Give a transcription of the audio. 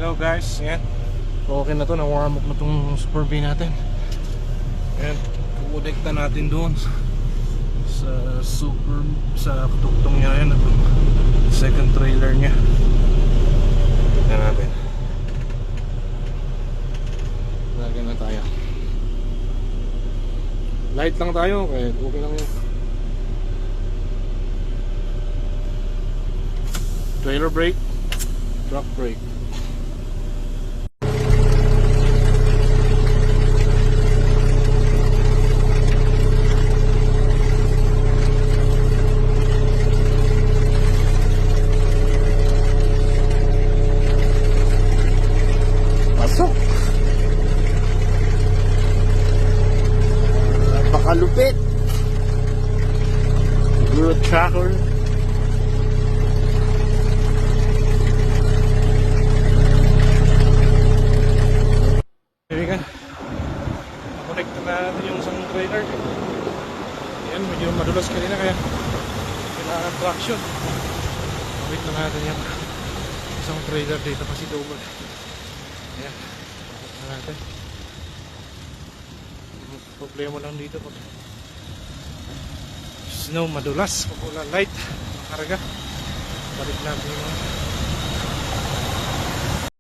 Hello guys, yan. Okay na to, na-warm up na tong Super B natin. Yan, kukonekta natin doon sa tugtong niya yan, second trailer niya. Tignan natin. Lagyan na tayo. Light lang tayo, kaya okay lang yun. Trailer brake, truck brake. Pasok. Napakalupit. Good tracker. Connect na natin yung isang trailer. Yan, medyo madulas kanina kaya kailangan traction. Connect na natin yung isang trailer dito kasi double. Yan, connect na natin. Problema lang dito pag snow, madulas pag wala light, makarga. Balik natin yung